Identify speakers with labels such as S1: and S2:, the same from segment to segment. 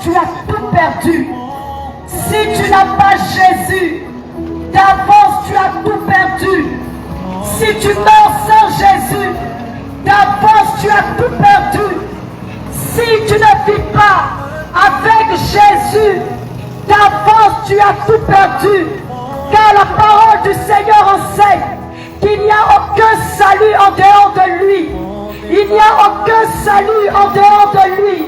S1: tu as tout perdu. Si tu n'as pas Jésus, d'avance tu as tout perdu. Si tu meurs sans Jésus, d'avance tu as tout perdu. Si tu ne vis pas avec Jésus, d'avance tu as tout perdu. Car la parole du Seigneur enseigne qu'il n'y a aucun salut en dehors de lui. Il n'y a aucun salut en dehors de lui.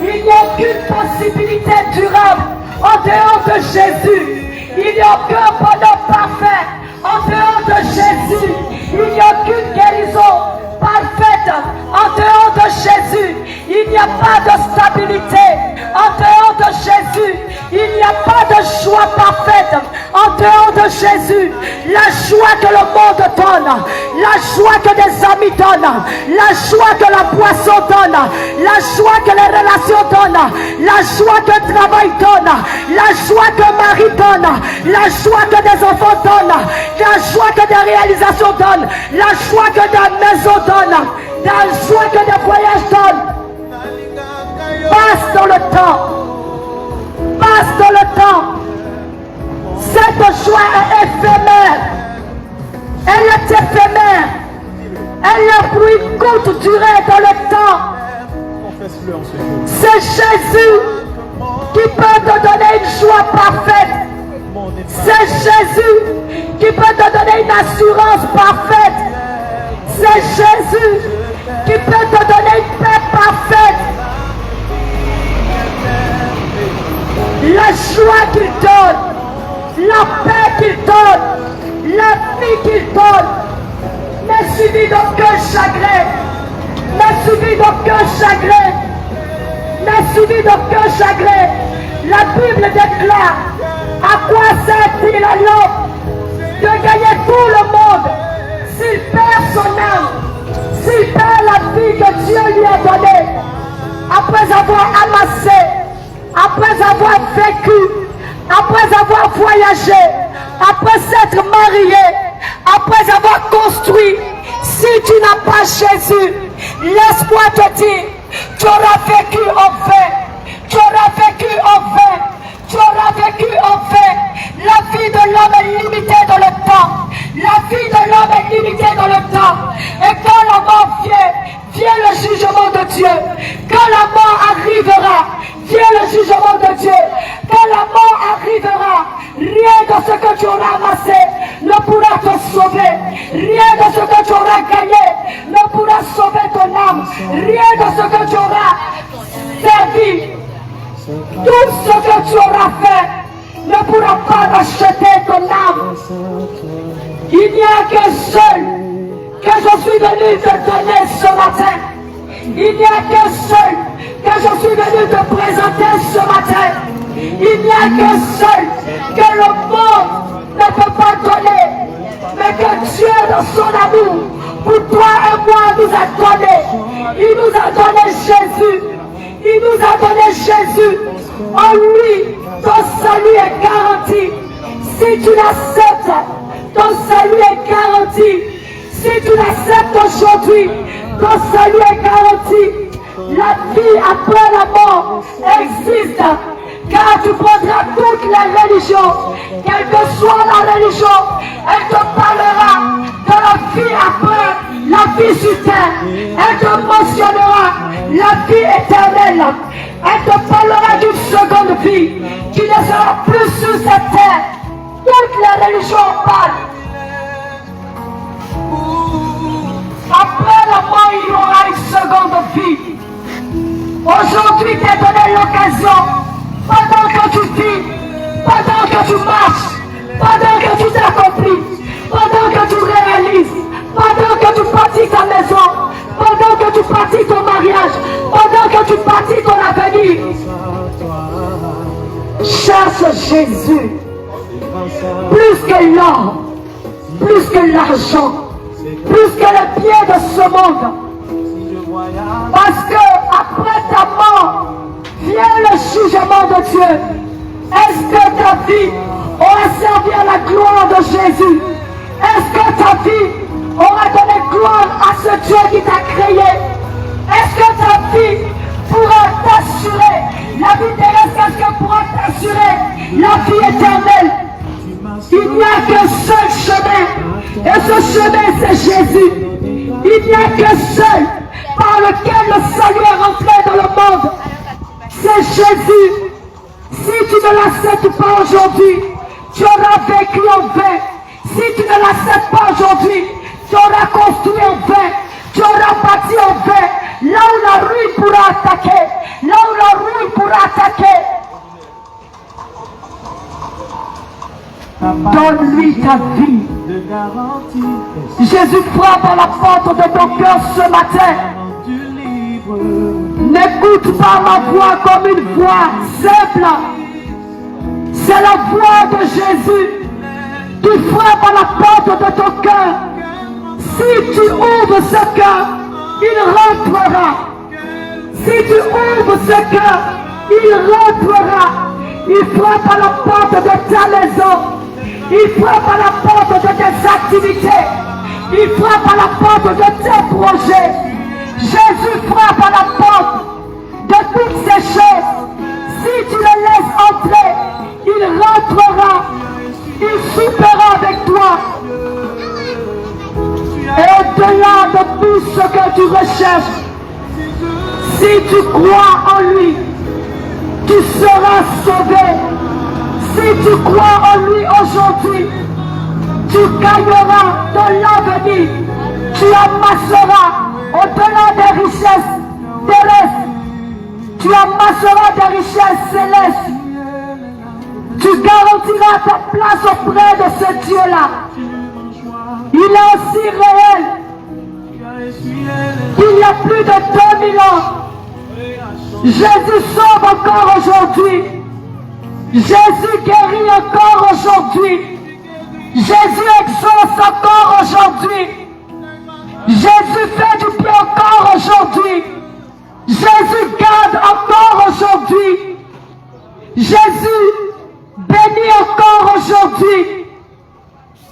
S1: Il n'y a aucune possibilité durable en dehors de Jésus. Il n'y a aucun bonheur parfait en dehors de Jésus. Il n'y a aucune guérison parfaite en dehors de Jésus. Il n'y a pas de stabilité en dehors de Jésus. Il n'y a pas de joie parfaite en dehors de Jésus. La joie que le monde donne, la joie que des amis donnent, la joie que la boisson donne, la joie que les relations donnent, la joie que le travail donne, la joie que Marie donne, la joie que des enfants donnent, la joie que des réalisations donnent, la joie que des maisons donnent, la joie que des voyages donnent. Passe dans le temps. Passe dans le temps. Cette joie est éphémère. Elle est éphémère. Elle est pour une courte durée dans le temps. C'est Jésus qui peut te donner une joie parfaite. C'est Jésus qui peut te donner une assurance parfaite. C'est Jésus qui peut te donner une paix parfaite. La joie qu'il donne, la paix qu'il donne, la vie qu'il donne, n'est suivi d'aucun chagrin, n'est suivi d'aucun chagrin, n'est suivi d'aucun chagrin. La Bible déclare: à quoi sert-il à l'homme de gagner tout le monde s'il perd son âme, s'il perd la vie que Dieu lui a donnée? Après avoir amassé, après avoir vécu, après avoir voyagé, après s'être marié, après avoir construit, si tu n'as pas Jésus, laisse-moi te dire, tu auras vécu en vain, tu auras vécu en vain, tu auras vécu en vain. La vie de l'homme est limitée dans le temps, la vie de l'homme est limitée dans le temps, et quand la mort vient le jugement de Dieu. Quand la mort arrivera, vient le jugement de Dieu. Quand la mort arrivera, rien de ce que tu auras amassé ne pourra te sauver. Rien de ce que tu auras gagné ne pourra sauver ton âme. Rien de ce que tu auras servi, tout ce que tu auras fait ne pourra pas racheter ton âme. Il n'y a qu'un seul que je suis venu te donner ce matin. Il n'y a qu'un seul que je suis venu te présenter ce matin. Il n'y a qu'un seul que le monde ne peut pas donner, mais que Dieu dans son amour pour toi et moi nous a donné. Il nous a donné Jésus. Il nous a donné Jésus. En lui, ton salut est garanti. Si tu l'acceptes, ton salut est garanti. Si tu l'acceptes aujourd'hui, ton salut est garanti. La vie après la mort existe, car tu prendras toutes les religions, quelle que soit la religion, elle te parlera de la vie après, la vie sur terre. Elle te mentionnera la vie éternelle. Elle te parlera d'une seconde vie qui ne sera plus sur cette terre. Toutes les religions parlent. Après la mort, il y aura une seconde vie. Aujourd'hui, t'es donné l'occasion, pendant que tu vis, pendant que tu marches, pendant que tu t'accomplis, pendant que tu réalises, pendant que tu bâtis ta maison, pendant que tu bâtis ton mariage, pendant que tu bâtis ton avenir. Cherche Jésus, plus que l'or, plus que l'argent, plus que les biens de ce monde. Parce que après ta mort, vient le jugement de Dieu. Est-ce que ta vie aura servi à la gloire de Jésus? Est-ce que ta vie aura donné gloire à ce Dieu qui t'a créé? Est-ce que ta vie pourra t'assurer la vie terrestre Parce que pour t'assurer la vie éternelle, il n'y a qu'un seul chemin. Et ce chemin, c'est Jésus. Il n'y a qu'un seul par lequel le salut est rentré dans le monde. C'est Jésus. Si tu ne l'acceptes pas aujourd'hui, tu auras vécu en vain. Si tu ne l'acceptes pas aujourd'hui, tu auras construit en vain. Tu auras bâti en vain. Là où la ruine pourra attaquer. Là où la ruine pourra attaquer. Donne-lui ta vie. Jésus frappe à la porte de ton cœur ce matin. N'écoute pas ma voix comme une voix simple. C'est la voix de Jésus qui frappe à la porte de ton cœur. Si tu ouvres ce cœur, il rentrera. Si tu ouvres ce cœur, il rentrera. Il frappe à la porte de ta maison. Il frappe à la porte de tes activités. Il frappe à la porte de tes projets. Jésus frappe à la porte de toutes ces choses. Si tu le laisses entrer, il rentrera. Il soupera avec toi. Et au-delà de tout ce que tu recherches, si tu crois en lui, tu seras sauvé. Si tu crois en lui aujourd'hui, tu gagneras dans l'avenir. Tu amasseras au-delà des richesses terrestres. Tu amasseras des richesses célestes. Tu garantiras ta place auprès de ce Dieu-là. Il est aussi réel qu'il y a plus de 2000 ans. Jésus sauve encore aujourd'hui. Jésus guérit encore aujourd'hui. Jésus exauce encore aujourd'hui. Jésus fait du bien encore aujourd'hui. Jésus garde encore aujourd'hui. Jésus bénit encore aujourd'hui.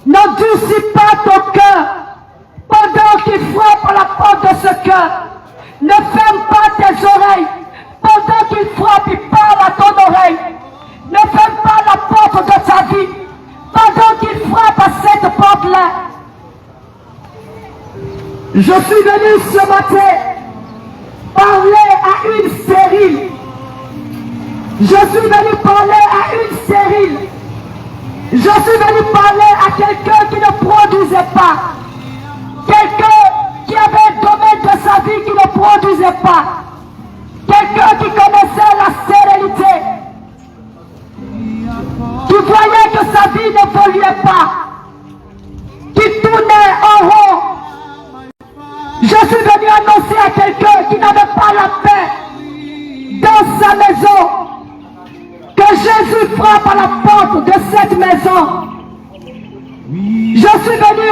S1: N'endurcis pas ton cœur pendant qu'il frappe à la porte de ce cœur. Ne ferme pas tes oreilles pendant qu'il frappe, il parle à ton oreille. Ne ferme pas la porte de ta vie pendant qu'il frappe à cette porte-là. Je suis venu ce matin parler à une stérile. Je suis venu parler à une stérile. Je suis venu parler à quelqu'un qui ne produisait pas. Quelqu'un qui avait un domaine de sa vie qui ne produisait pas. Quelqu'un qui connaissait la sérénité. Qui voyait que sa vie n'évoluait pas. Qui tournait en rond. Je suis venu annoncer à quelqu'un qui n'avait pas la paix dans sa maison. Que Jésus frappe à la porte de cette maison. Je suis venu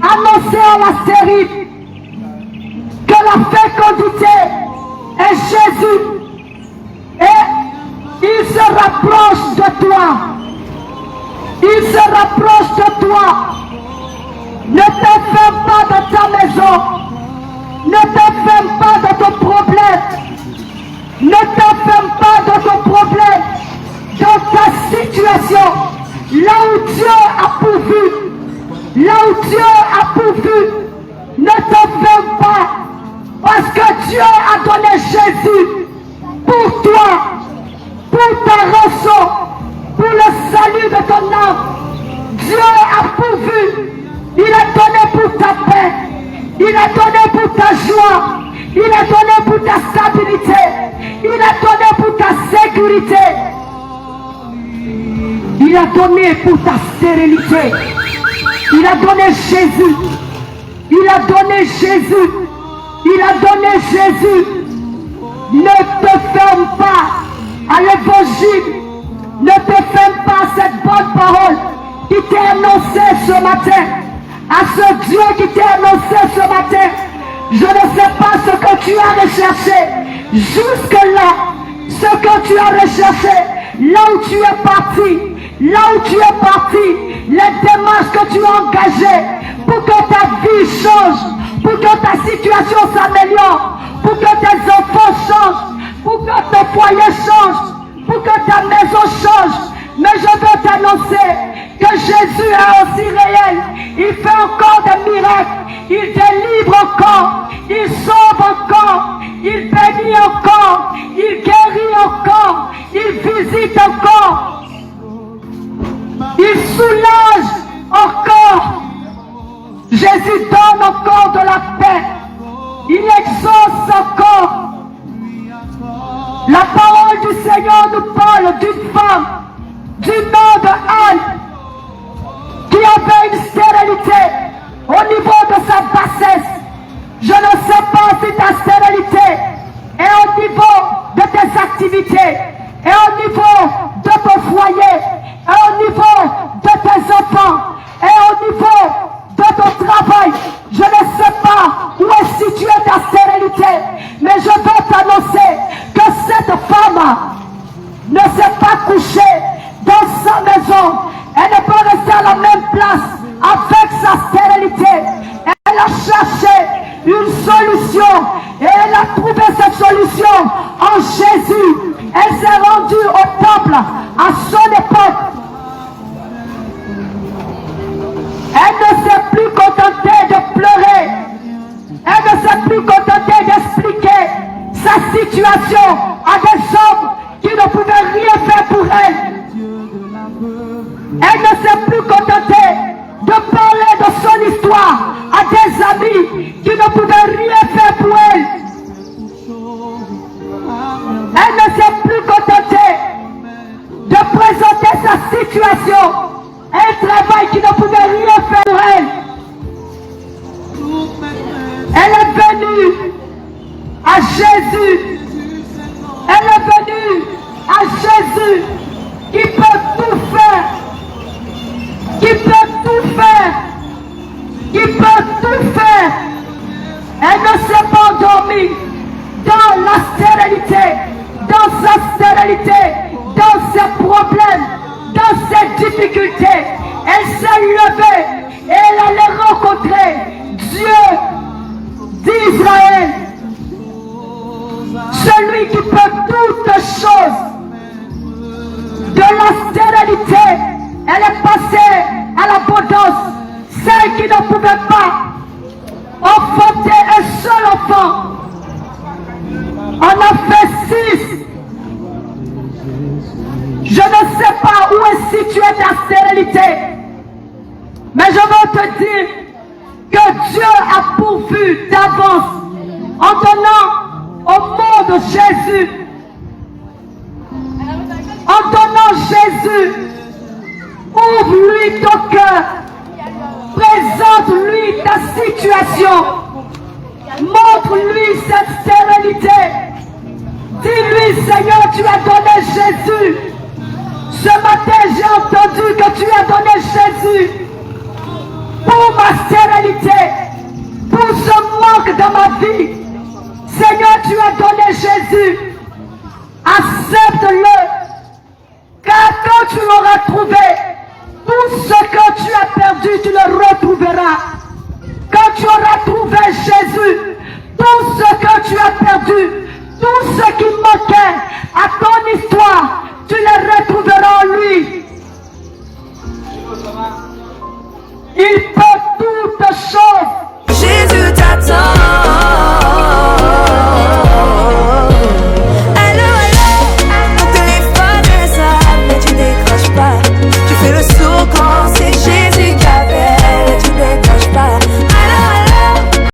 S1: annoncer à la stérile que la fécondité est Jésus. Et il se rapproche de toi. Il se rapproche de toi. Ne t'enferme pas dans ta maison. Ne t'enferme pas dans ton problème. Ne t'enferme pas dans ton problème. Dans ta situation, là où Dieu a pourvu, là où Dieu a pourvu, ne t'enferme pas, parce que Dieu a donné Jésus pour toi, pour ta rançon, pour le salut de ton âme. Dieu a pourvu, il a donné pour ta paix, il a donné pour ta joie, il a donné pour ta stabilité, il a donné pour ta sécurité. Il a donné pour ta stérilité. Il a donné Jésus. Il a donné Jésus. Il a donné Jésus. Ne te ferme pas à l'évangile. Ne te ferme pas à cette bonne parole qui t'est annoncée ce matin. À ce Dieu qui t'est annoncé ce matin. Je ne sais pas ce que tu as recherché. Jusque-là, ce que tu as recherché, là où tu es parti. Là où tu es parti, les démarches que tu as engagées pour que ta vie change, pour que ta situation s'améliore, pour que tes enfants changent, pour que ton foyer change, pour que il visite encore. Il soulage encore. Jésus donne encore de la paix. Il exauce encore. La parole du Seigneur nous parle d'une femme du nom de Anne qui avait une stérilité au niveau de sa bassesse. Je ne sais pas si ta stérilité est au niveau de tes activités, est au niveau de ton foyer, est au niveau de tes enfants, est au niveau de ton travail. Je ne sais pas où est située ta stérilité, mais je veux t'annoncer que cette femme ne s'est pas couchée dans sa maison. Elle n'est pas restée à la même place avec sa stérilité. Elle a cherché une solution et elle a trouvé cette solution en Jésus. Elle s'est rendue au temple à son époque. Elle ne s'est plus contentée de pleurer. Elle ne s'est plus contentée d'expliquer sa situation à des hommes qui ne pouvaient rien faire pour elle. Elle ne s'est plus contentée de parler de son histoire à des amis qui ne pouvaient rien faire pour elle. Elle ne s'est plus contentée de présenter sa situation, un travail qui ne pouvait rien faire pour elle. Elle est venue à Jésus. Elle est venue à Jésus qui peut tout faire. Qui peut tout faire. Qui peut tout faire. Elle ne s'est pas endormie dans la stérilité, dans sa stérilité, dans ses problèmes, dans ses difficultés. Elle s'est levée et elle allait rencontrer Dieu d'Israël, celui qui peut toutes choses. De la stérilité, elle est passée à l'abondance. Celle qui ne pouvait pas enfanter un seul enfant en a fait 6. Je ne sais pas où est située ta stérilité, mais je veux te dire que Dieu a pourvu d'avance en donnant au monde Jésus. En donnant Jésus, ouvre-lui ton cœur, présente-lui ta situation, montre-lui cette stérilité. Dis-lui, Seigneur, tu as donné Jésus. Ce matin, j'ai entendu que tu as donné Jésus pour ma stérilité, pour ce manque dans ma vie. Seigneur, tu as donné Jésus